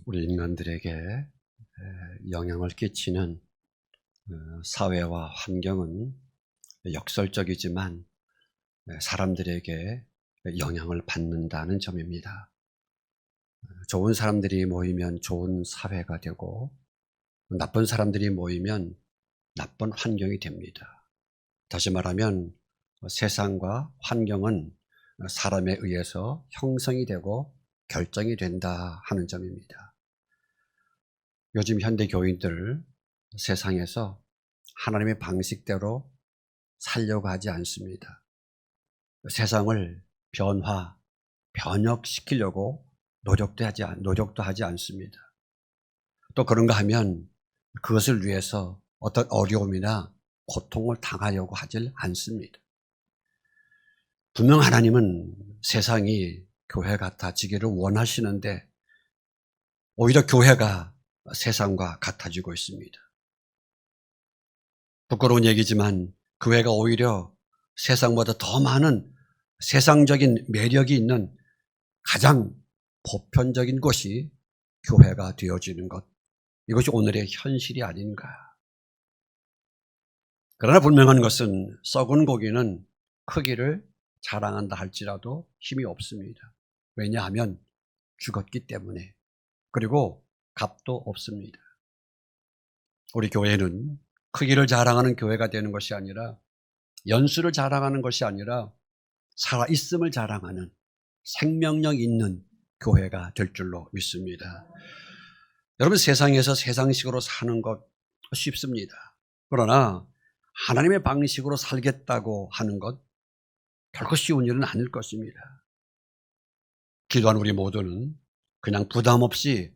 우리 인간들에게 영향을 끼치는 사회와 환경은 역설적이지만 사람들에게 영향을 받는다는 점입니다. 좋은 사람들이 모이면 좋은 사회가 되고 나쁜 사람들이 모이면 나쁜 환경이 됩니다. 다시 말하면 세상과 환경은 사람에 의해서 형성이 되고 결정이 된다 하는 점입니다. 요즘 현대 교인들 세상에서 하나님의 방식대로 살려고 하지 않습니다. 세상을 변혁시키려고 노력도 하지 않습니다. 또 그런가 하면 그것을 위해서 어떤 어려움이나 고통을 당하려고 하질 않습니다. 분명 하나님은 세상이 교회 같아지기를 원하시는데 오히려 교회가 세상과 같아지고 있습니다. 부끄러운 얘기지만 교회가 오히려 세상보다 더 많은 세상적인 매력이 있는 가장 보편적인 곳이 교회가 되어지는 것, 이것이 오늘의 현실이 아닌가. 그러나 분명한 것은 썩은 고기는 크기를 자랑한다 할지라도 힘이 없습니다. 왜냐하면 죽었기 때문에, 그리고 값도 없습니다. 우리 교회는 크기를 자랑하는 교회가 되는 것이 아니라, 연수를 자랑하는 것이 아니라 살아있음을 자랑하는 생명력 있는 교회가 될 줄로 믿습니다. 여러분, 세상에서 세상식으로 사는 것 쉽습니다. 그러나 하나님의 방식으로 살겠다고 하는 것 결코 쉬운 일은 아닐 것입니다. 기도한 우리 모두는 그냥 부담 없이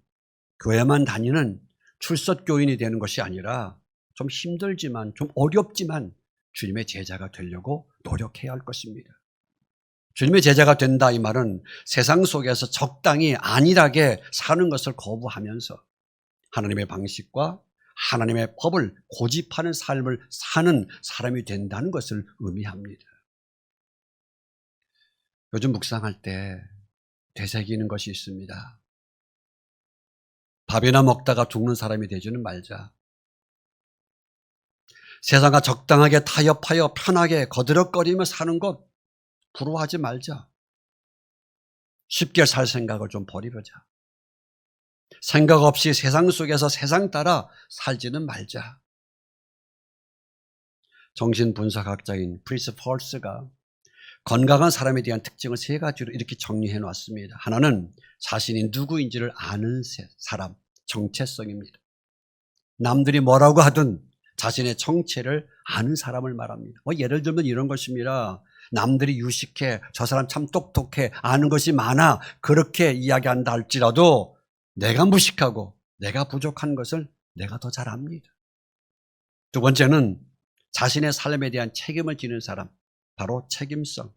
교회만 다니는 출석교인이 되는 것이 아니라 좀 힘들지만, 좀 어렵지만 주님의 제자가 되려고 노력해야 할 것입니다. 주님의 제자가 된다 이 말은 세상 속에서 적당히 안일하게 사는 것을 거부하면서 하나님의 방식과 하나님의 법을 고집하는 삶을 사는 사람이 된다는 것을 의미합니다. 요즘 묵상할 때 되새기는 것이 있습니다. 밥이나 먹다가 죽는 사람이 되지는 말자. 세상과 적당하게 타협하여 편하게 거드럭거리며 사는 것 부러워하지 말자. 쉽게 살 생각을 좀 버리자. 생각 없이 세상 속에서 세상 따라 살지는 말자. 정신분석학자인 프리스 펄스가 건강한 사람에 대한 특징을 세 가지로 이렇게 정리해 놨습니다. 하나는 자신이 누구인지를 아는 사람, 정체성입니다. 남들이 뭐라고 하든 자신의 정체를 아는 사람을 말합니다. 예를 들면 이런 것입니다. 남들이 유식해, 저 사람 참 똑똑해, 아는 것이 많아, 그렇게 이야기한다 할지라도 내가 무식하고 내가 부족한 것을 내가 더 잘 압니다. 두 번째는 자신의 삶에 대한 책임을 지는 사람, 바로 책임성.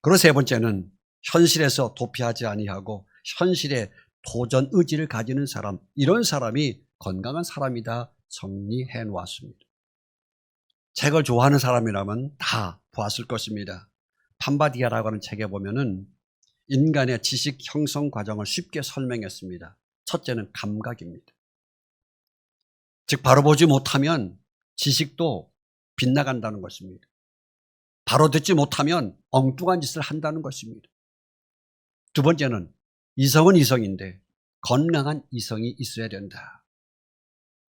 그리고 세 번째는 현실에서 도피하지 아니하고 현실에 도전 의지를 가지는 사람, 이런 사람이 건강한 사람이다 정리해 놓았습니다. 책을 좋아하는 사람이라면 다 보았을 것입니다. 판바디아라고 하는 책에 보면은 인간의 지식 형성 과정을 쉽게 설명했습니다. 첫째는 감각입니다. 즉 바로 보지 못하면 지식도 빗나간다는 것입니다. 바로 듣지 못하면 엉뚱한 짓을 한다는 것입니다. 두 번째는 이성은 이성인데 건강한 이성이 있어야 된다.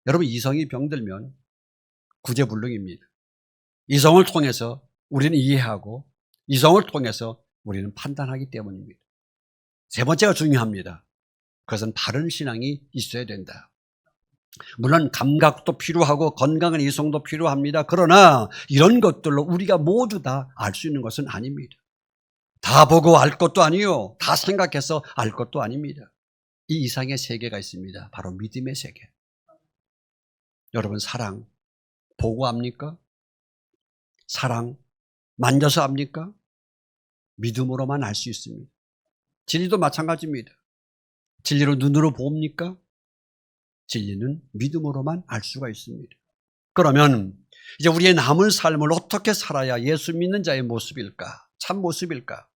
여러분, 이성이 병들면 구제불능입니다. 이성을 통해서 우리는 이해하고 이성을 통해서 우리는 판단하기 때문입니다. 세 번째가 중요합니다. 그것은 바른 신앙이 있어야 된다. 물론 감각도 필요하고 건강한 이성도 필요합니다. 그러나 이런 것들로 우리가 모두 다 알 수 있는 것은 아닙니다. 다 보고 알 것도 아니요, 다 생각해서 알 것도 아닙니다. 이 이상의 세계가 있습니다. 바로 믿음의 세계. 여러분, 사랑 보고 압니까? 사랑 만져서 압니까? 믿음으로만 알 수 있습니다. 진리도 마찬가지입니다. 진리로 눈으로 봅니까? 진리는 믿음으로만 알 수가 있습니다. 그러면 이제 우리의 남은 삶을 어떻게 살아야 예수 믿는 자의 모습일까? 참 모습일까?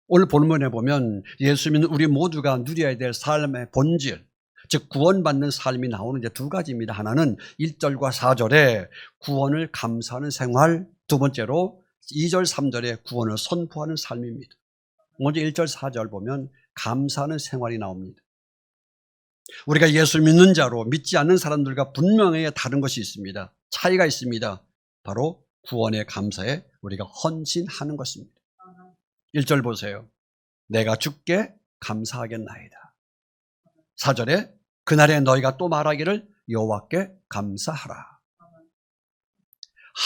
오늘 본문에 보면 예수님은 우리 모두가 누려야 될 삶의 본질, 즉 구원받는 삶이 나오는 이제 두 가지입니다. 하나는 1절과 4절에 구원을 감사하는 생활, 두 번째로 2절, 3절에 구원을 선포하는 삶입니다. 먼저 1절, 4절 보면 감사하는 생활이 나옵니다. 우리가 예수 믿는 자로 믿지 않는 사람들과 분명히 다른 것이 있습니다. 차이가 있습니다. 바로 구원의 감사에 우리가 헌신하는 것입니다. 1절 보세요. 내가 주께 감사하겠나이다. 4절에 그날에 너희가 또 말하기를 여호와께 감사하라.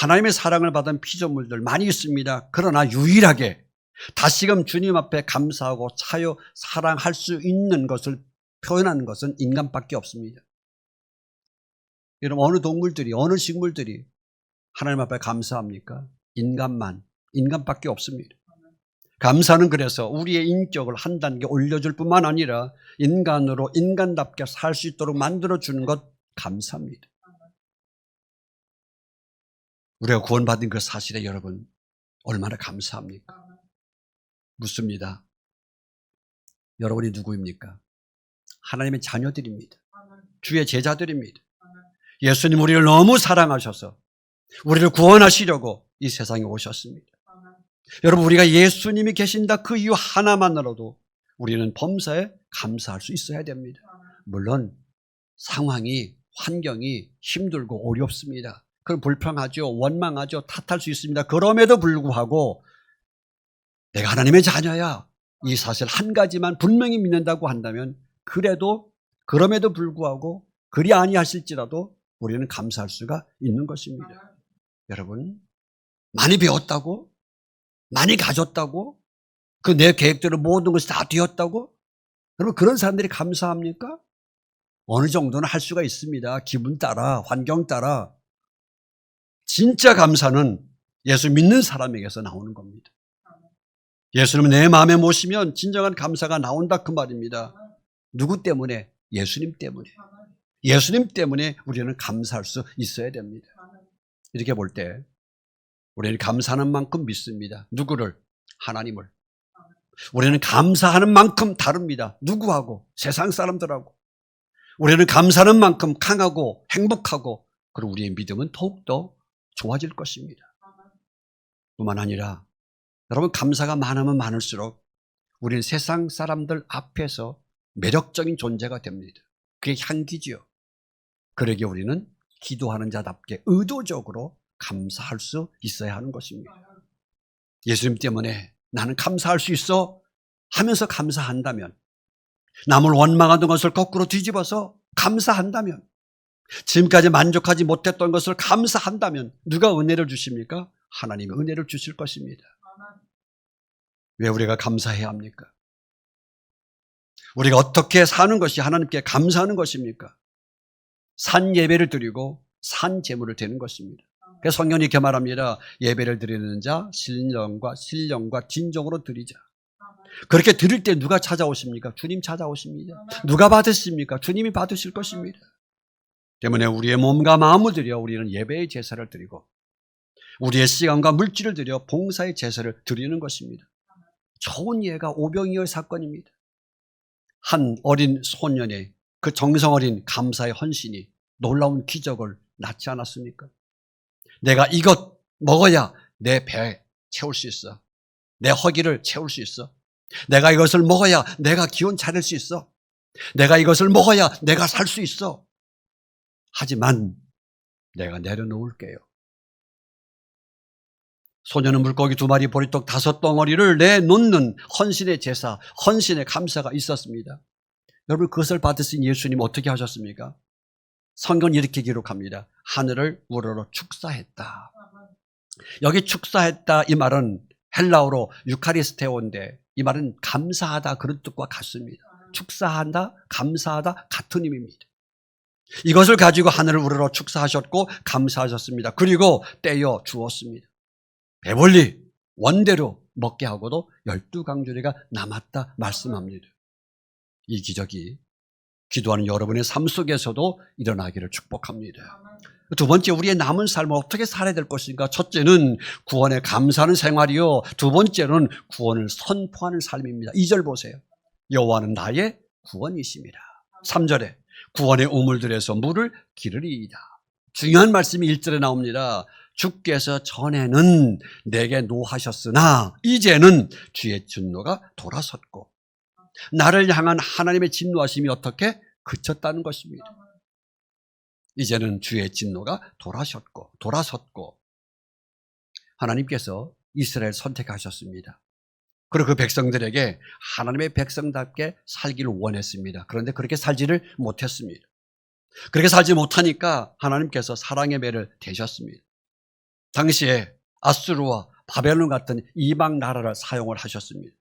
하나님의 사랑을 받은 피조물들 많이 있습니다. 그러나 유일하게 다시금 주님 앞에 감사하고 차여 사랑할 수 있는 것을 표현하는 것은 인간밖에 없습니다. 여러분, 어느 동물들이, 어느 식물들이 하나님 앞에 감사합니까? 인간밖에 없습니다. 감사는 그래서 우리의 인격을 한 단계 올려줄 뿐만 아니라 인간으로 인간답게 살 수 있도록 만들어주는 것 감사합니다. 우리가 구원받은 그 사실에 여러분 얼마나 감사합니까? 묻습니다. 여러분이 누구입니까? 하나님의 자녀들입니다. 주의 제자들입니다. 예수님 우리를 너무 사랑하셔서 우리를 구원하시려고 이 세상에 오셨습니다. 여러분, 우리가 예수님이 계신다 그 이유 하나만으로도 우리는 범사에 감사할 수 있어야 됩니다. 물론 상황이, 환경이 힘들고 어렵습니다. 그럼 불평하죠, 원망하죠, 탓할 수 있습니다. 그럼에도 불구하고 내가 하나님의 자녀야, 이 사실 한 가지만 분명히 믿는다고 한다면 그럼에도 불구하고 그리 아니하실지라도 우리는 감사할 수가 있는 것입니다. 여러분, 많이 배웠다고? 많이 가졌다고? 그 내 계획대로 모든 것이 다 되었다고? 여러분, 그런 사람들이 감사합니까? 어느 정도는 할 수가 있습니다. 기분 따라, 환경 따라. 진짜 감사는 예수 믿는 사람에게서 나오는 겁니다. 예수님을 내 마음에 모시면 진정한 감사가 나온다 그 말입니다. 누구 때문에? 예수님 때문에. 예수님 때문에 우리는 감사할 수 있어야 됩니다. 이렇게 볼 때 우리는 감사하는 만큼 믿습니다. 누구를? 하나님을. 우리는 감사하는 만큼 다릅니다. 누구하고? 세상 사람들하고. 우리는 감사하는 만큼 강하고 행복하고, 그리고 우리의 믿음은 더욱더 좋아질 것입니다. 뿐만 아니라 여러분, 감사가 많으면 많을수록 우리는 세상 사람들 앞에서 매력적인 존재가 됩니다. 그게 향기지요. 그러기에 우리는 기도하는 자답게 의도적으로 감사할 수 있어야 하는 것입니다. 예수님 때문에 나는 감사할 수 있어 하면서 감사한다면, 남을 원망하던 것을 거꾸로 뒤집어서 감사한다면, 지금까지 만족하지 못했던 것을 감사한다면 누가 은혜를 주십니까? 하나님이 은혜를 주실 것입니다. 왜 우리가 감사해야 합니까? 우리가 어떻게 사는 것이 하나님께 감사하는 것입니까? 산 예배를 드리고 산 제물을 드리는 것입니다. 그래서 성경이 이렇게 말합니다. 예배를 드리는 자 신령과 진정으로 드리자. 그렇게 드릴 때 누가 찾아오십니까? 주님 찾아오십니다. 누가 받으십니까? 주님이 받으실 것입니다. 때문에 우리의 몸과 마음을 들여 우리는 예배의 제사를 드리고 우리의 시간과 물질을 들여 봉사의 제사를 드리는 것입니다. 좋은 예가 오병이어의 사건입니다. 한 어린 소년의 그 정성어린 감사의 헌신이 놀라운 기적을 낳지 않았습니까? 내가 이것 먹어야 내 배 채울 수 있어. 내 허기를 채울 수 있어. 내가 이것을 먹어야 내가 기운 차릴 수 있어. 내가 이것을 먹어야 내가 살 수 있어. 하지만 내가 내려놓을게요. 소년은 물고기 2마리, 보리떡 5덩어리를 내놓는 헌신의 제사, 헌신의 감사가 있었습니다. 여러분, 그것을 받으신 예수님 어떻게 하셨습니까? 성경은 이렇게 기록합니다. 하늘을 우러러 축사했다. 여기 축사했다 이 말은 헬라어로 유카리스테오인데 이 말은 감사하다 그런 뜻과 같습니다. 축사한다, 감사하다 같은 의미입니다. 이것을 가지고 하늘을 우러러 축사하셨고 감사하셨습니다. 그리고 떼어 주었습니다. 배불리 원대로 먹게 하고도 12강조리가 남았다 말씀합니다. 이 기적이 기도하는 여러분의 삶 속에서도 일어나기를 축복합니다. 두 번째, 우리의 남은 삶을 어떻게 살아야 될 것인가? 첫째는 구원에 감사하는 생활이요, 두 번째는 구원을 선포하는 삶입니다. 2절 보세요. 여호와는 나의 구원이십니다. 3절에 구원의 우물들에서 물을 기르리이다. 중요한 말씀이 1절에 나옵니다. 주께서 전에는 내게 노하셨으나 이제는 주의 진노가 돌아섰고, 나를 향한 하나님의 진노하심이 어떻게 그쳤다는 것입니다. 이제는 주의 진노가 돌아섰고 하나님께서 이스라엘 선택하셨습니다. 그리고 그 백성들에게 하나님의 백성답게 살기를 원했습니다. 그런데 그렇게 살지를 못했습니다. 그렇게 살지 못하니까 하나님께서 사랑의 배를 대셨습니다. 당시에 아수르와 바벨론 같은 이방 나라를 사용을 하셨습니다.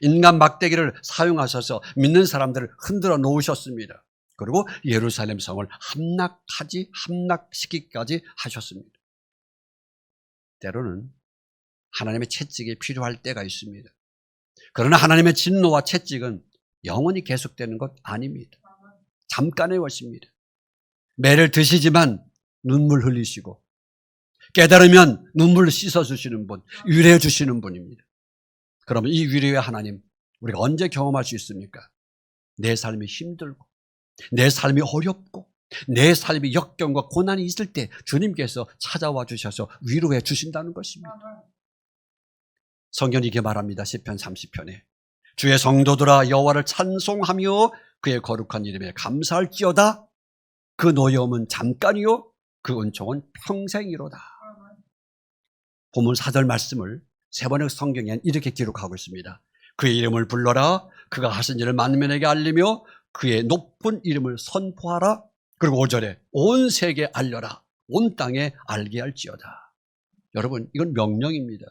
인간 막대기를 사용하셔서 믿는 사람들을 흔들어 놓으셨습니다. 그리고 예루살렘 성을 함락시키기까지 하셨습니다. 때로는 하나님의 채찍이 필요할 때가 있습니다. 그러나 하나님의 진노와 채찍은 영원히 계속되는 것 아닙니다. 잠깐의 것입니다. 매를 드시지만 눈물 흘리시고, 깨달으면 눈물로 씻어주시는 분, 위로해 주시는 분입니다. 그러면 이 위로의 하나님, 우리가 언제 경험할 수 있습니까? 내 삶이 힘들고, 내 삶이 어렵고, 내 삶이 역경과 고난이 있을 때 주님께서 찾아와 주셔서 위로해 주신다는 것입니다. 성경이 이렇게 말합니다. 시편 30편에 주의 성도들아 여호와를 찬송하며 그의 거룩한 이름에 감사할지어다. 그 노여움은 잠깐이요 그 은총은 평생이로다. 본문 4절 말씀을 세 번의 성경엔 이렇게 기록하고 있습니다. 그의 이름을 불러라. 그가 하신 일을 만민에게 알리며 그의 높은 이름을 선포하라. 그리고 5절에 온 세계에 알려라. 온 땅에 알게 할지어다. 여러분, 이건 명령입니다.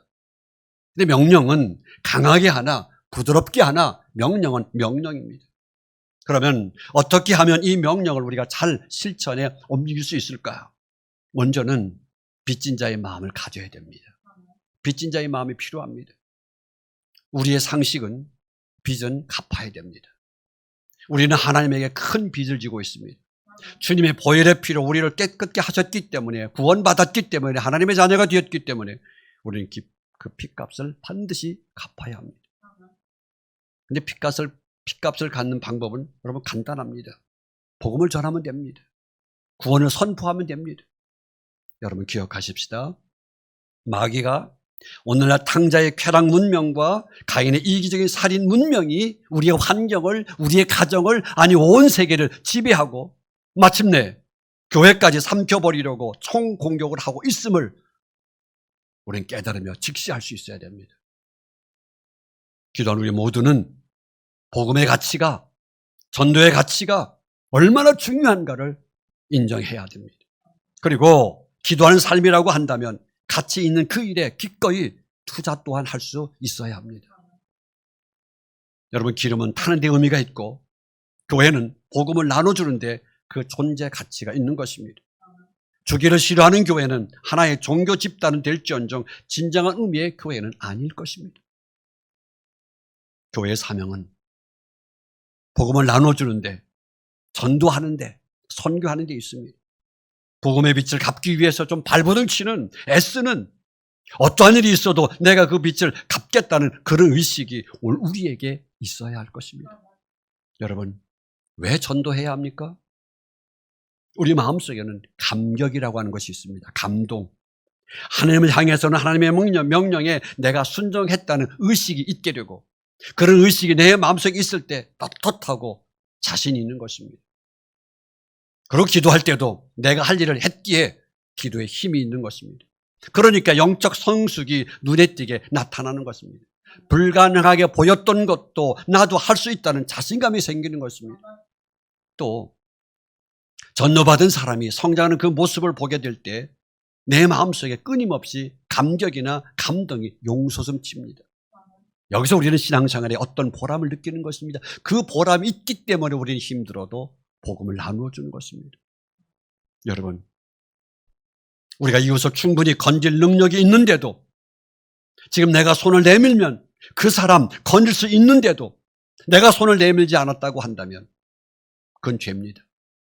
근데 명령은 강하게 하나 부드럽게 하나, 명령은 명령입니다. 그러면 어떻게 하면 이 명령을 우리가 잘 실천에 옮길 수 있을까요? 먼저는 빚진 자의 마음을 가져야 됩니다. 빚진 자의 마음이 필요합니다. 우리의 상식은 빚은 갚아야 됩니다. 우리는 하나님에게 큰 빚을 지고 있습니다. 주님의 보혈의 피로 우리를 깨끗게 하셨기 때문에, 구원받았기 때문에, 하나님의 자녀가 되었기 때문에 우리는 그 빚값을 반드시 갚아야 합니다. 그런데 빚값을 갚는 방법은 여러분 간단합니다. 복음을 전하면 됩니다. 구원을 선포하면 됩니다. 여러분 기억하십시다. 마귀가 오늘날 탕자의 쾌락 문명과 가인의 이기적인 살인 문명이 우리의 환경을, 우리의 가정을, 아니 온 세계를 지배하고 마침내 교회까지 삼켜버리려고 총공격을 하고 있음을 우리는 깨달으며 직시할 수 있어야 됩니다. 기도하는 우리 모두는 복음의 가치가, 전도의 가치가 얼마나 중요한가를 인정해야 됩니다. 그리고 기도하는 삶이라고 한다면 가치 있는 그 일에 기꺼이 투자 또한 할 수 있어야 합니다. 여러분, 기름은 타는 데 의미가 있고 교회는 복음을 나눠주는 데 그 존재 가치가 있는 것입니다. 주기를 싫어하는 교회는 하나의 종교 집단은 될지언정 진정한 의미의 교회는 아닐 것입니다. 교회의 사명은 복음을 나눠주는데, 전도하는데, 선교하는 데 있습니다. 복음의 빛을 갚기 위해서 좀 발버둥 치는, 애쓰는, 어떠한 일이 있어도 내가 그 빛을 갚겠다는 그런 의식이 오늘 우리에게 있어야 할 것입니다. 여러분, 왜 전도해야 합니까? 우리 마음속에는 감격이라고 하는 것이 있습니다. 감동. 하나님을 향해서는 하나님의 명령에 내가 순종했다는 의식이 있게 되고, 그런 의식이 내 마음속에 있을 때 떳떳하고 자신이 있는 것입니다. 그리고 기도할 때도 내가 할 일을 했기에 기도에 힘이 있는 것입니다. 그러니까 영적 성숙이 눈에 띄게 나타나는 것입니다. 불가능하게 보였던 것도 나도 할 수 있다는 자신감이 생기는 것입니다. 또 전도받은 사람이 성장하는 그 모습을 보게 될 때 내 마음속에 끊임없이 감격이나 감동이 용솟음칩니다. 여기서 우리는 신앙생활에 어떤 보람을 느끼는 것입니다. 그 보람이 있기 때문에 우리는 힘들어도 복음을 나누어주는 것입니다. 여러분, 우리가 이웃을 충분히 건질 능력이 있는데도, 지금 내가 손을 내밀면 그 사람 건질 수 있는데도 내가 손을 내밀지 않았다고 한다면 그건 죄입니다.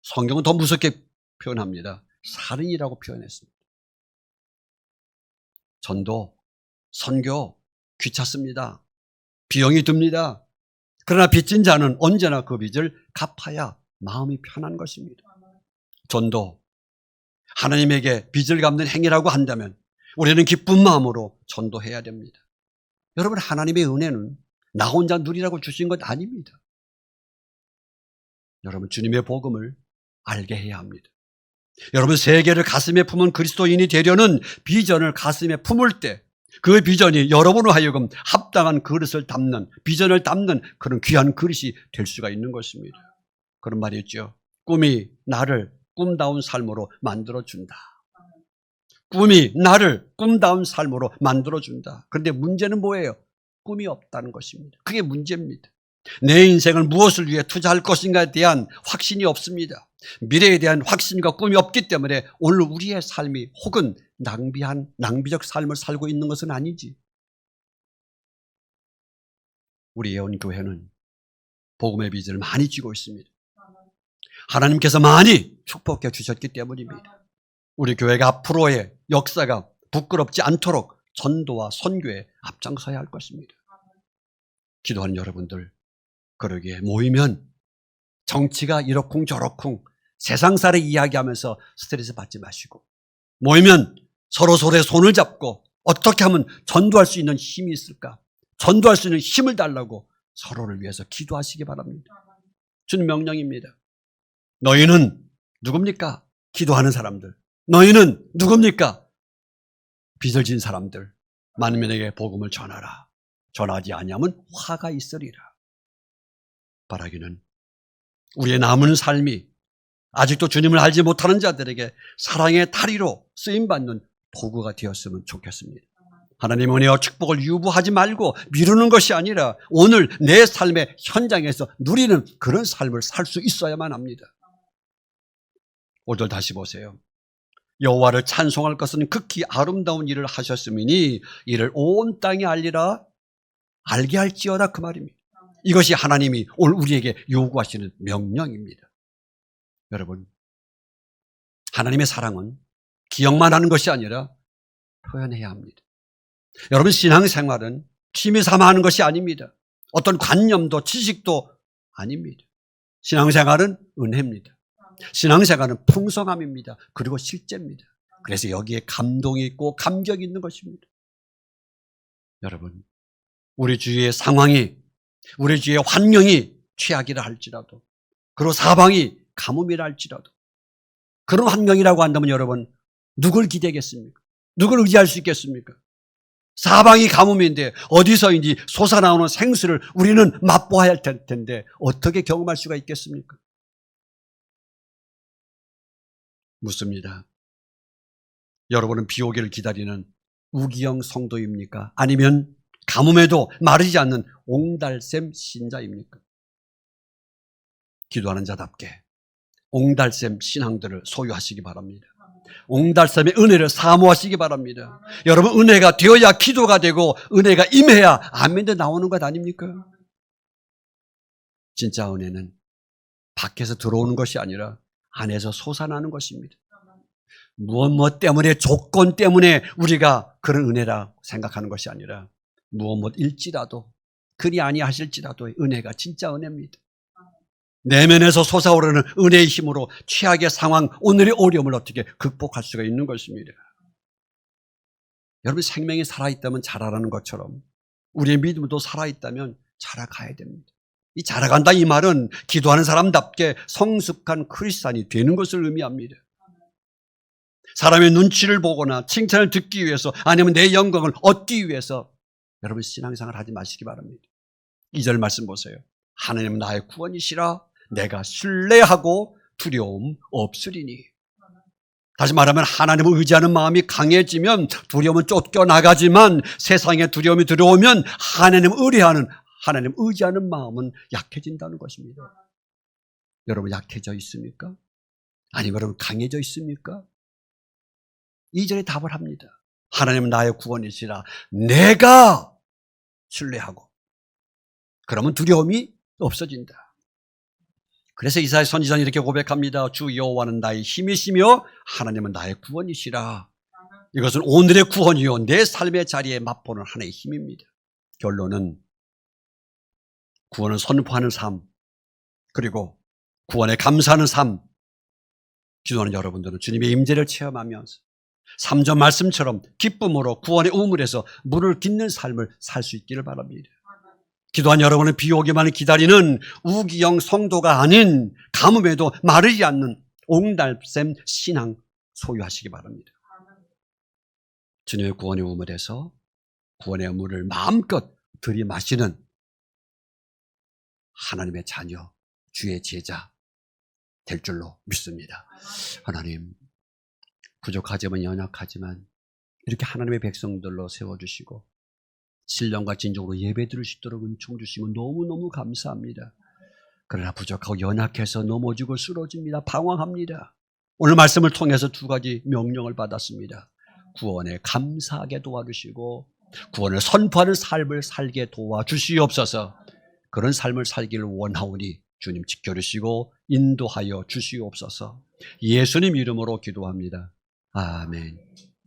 성경은 더 무섭게 표현합니다. 살인이라고 표현했습니다. 전도, 선교 귀찮습니다. 비용이 듭니다. 그러나 빚진 자는 언제나 그 빚을 갚아야 마음이 편한 것입니다. 전도, 하나님에게 빚을 갚는 행위라고 한다면 우리는 기쁜 마음으로 전도해야 됩니다. 여러분, 하나님의 은혜는 나 혼자 누리라고 주신 것 아닙니다. 여러분, 주님의 복음을 알게 해야 합니다. 여러분, 세계를 가슴에 품은 그리스도인이 되려는 비전을 가슴에 품을 때 그 비전이 여러분으로 하여금 합당한 그릇을 담는, 비전을 담는 그런 귀한 그릇이 될 수가 있는 것입니다. 그런 말이 있죠. 꿈이 나를 꿈다운 삶으로 만들어준다. 꿈이 나를 꿈다운 삶으로 만들어준다. 그런데 문제는 뭐예요? 꿈이 없다는 것입니다. 그게 문제입니다. 내 인생을 무엇을 위해 투자할 것인가에 대한 확신이 없습니다. 미래에 대한 확신과 꿈이 없기 때문에 오늘 우리의 삶이 혹은 낭비적 삶을 살고 있는 것은 아니지. 우리 예언교회는 복음의 빚을 많이 지고 있습니다. 하나님께서 많이 축복해 주셨기 때문입니다. 우리 교회가 앞으로의 역사가 부끄럽지 않도록 전도와 선교에 앞장서야 할 것입니다. 기도하는 여러분들, 그러기에 모이면 정치가 이러쿵저러쿵 세상살이 이야기하면서 스트레스 받지 마시고, 모이면 서로의 손을 잡고 어떻게 하면 전도할 수 있는 힘이 있을까? 전도할 수 있는 힘을 달라고 서로를 위해서 기도하시기 바랍니다. 주님 명령입니다. 너희는 누굽니까? 기도하는 사람들. 너희는 누굽니까? 빚을 진 사람들. 만민에게 복음을 전하라. 전하지 아니하면 화가 있으리라. 바라기는 우리의 남은 삶이 아직도 주님을 알지 못하는 자들에게 사랑의 다리로 쓰임받는 도구가 되었으면 좋겠습니다. 하나님의 은혜와 축복을 유보하지 말고 미루는 것이 아니라 오늘 내 삶의 현장에서 누리는 그런 삶을 살 수 있어야만 합니다. 오늘 다시 보세요. 여호와를 찬송할 것은 극히 아름다운 일을 하셨음이니 이를 온 땅에 알게 할지어다, 그 말입니다. 이것이 하나님이 오늘 우리에게 요구하시는 명령입니다. 여러분, 하나님의 사랑은 기억만 하는 것이 아니라 표현해야 합니다. 여러분, 신앙생활은 취미 삼아 하는 것이 아닙니다. 어떤 관념도 지식도 아닙니다. 신앙생활은 은혜입니다. 신앙생활은 풍성함입니다. 그리고 실제입니다. 그래서 여기에 감동이 있고 감격이 있는 것입니다. 여러분, 우리 주위의 상황이, 우리 주위의 환경이 최악이라 할지라도, 그리고 사방이 가뭄이라 할지라도, 그런 환경이라고 한다면 여러분, 누굴 기대겠습니까? 누굴 의지할 수 있겠습니까? 사방이 가뭄인데 어디서인지 솟아나오는 생수를 우리는 맛보아야 할 텐데 어떻게 경험할 수가 있겠습니까? 묻습니다. 여러분은 비 오기를 기다리는 우기형 성도입니까? 아니면 가뭄에도 마르지 않는 옹달샘 신자입니까? 기도하는 자답게 옹달샘 신앙들을 소유하시기 바랍니다. 옹달샘의 은혜를 사모하시기 바랍니다. 여러분, 은혜가 되어야 기도가 되고 은혜가 임해야 아멘도 나오는 것 아닙니까? 진짜 은혜는 밖에서 들어오는 것이 아니라 안에서 솟아나는 것입니다. 무엇 때문에, 조건 때문에 우리가 그런 은혜라 생각하는 것이 아니라 무엇일지라도, 그리 아니하실지라도 은혜가 진짜 은혜입니다. 내면에서 솟아오르는 은혜의 힘으로 최악의 상황, 오늘의 어려움을 어떻게 극복할 수가 있는 것입니다. 여러분, 생명이 살아있다면 자라라는 것처럼 우리의 믿음도 살아있다면 자라가야 됩니다. 이 자라간다, 이 말은 기도하는 사람답게 성숙한 크리스찬이 되는 것을 의미합니다. 사람의 눈치를 보거나 칭찬을 듣기 위해서, 아니면 내 영광을 얻기 위해서 여러분 신앙생활 하지 마시기 바랍니다. 2절 말씀 보세요. 하나님은 나의 구원이시라 내가 신뢰하고 두려움 없으리니. 다시 말하면 하나님을 의지하는 마음이 강해지면 두려움은 쫓겨나가지만 세상에 두려움이 들어오면 하나님을 의지하는 마음은 약해진다는 것입니다. 여러분, 약해져 있습니까? 아니면 여러분 강해져 있습니까? 2절에 답을 합니다. 하나님은 나의 구원이시라 내가 신뢰하고. 그러면 두려움이 없어진다. 그래서 이사야 선지자는 이렇게 고백합니다. 주 여호와는 나의 힘이시며 하나님은 나의 구원이시라. 이것은 오늘의 구원이요 내 삶의 자리에 맛보는 하나의 힘입니다. 결론은 구원을 선포하는 삶, 그리고 구원에 감사하는 삶. 기도하는 여러분들은 주님의 임재를 체험하면서 3절 말씀처럼 기쁨으로 구원의 우물에서 물을 깃는 삶을 살 수 있기를 바랍니다. 기도한 여러분은 비 오기만을 기다리는 우기형 성도가 아닌 가뭄에도 마르지 않는 옹달샘 신앙 소유하시기 바랍니다. 주님의 구원의 우물에서 구원의 물을 마음껏 들이마시는 하나님의 자녀, 주의 제자 될 줄로 믿습니다. 하나님, 부족하지만 연약하지만 이렇게 하나님의 백성들로 세워주시고 신령과 진정으로 예배드릴 수 있도록 은총 주시고 너무너무 감사합니다. 그러나 부족하고 연약해서 넘어지고 쓰러집니다. 방황합니다. 오늘 말씀을 통해서 두 가지 명령을 받았습니다. 구원에 감사하게 도와주시고 구원을 선포하는 삶을 살게 도와주시옵소서. 그런 삶을 살기를 원하오니 주님 지켜주시고 인도하여 주시옵소서. 예수님 이름으로 기도합니다. 아멘.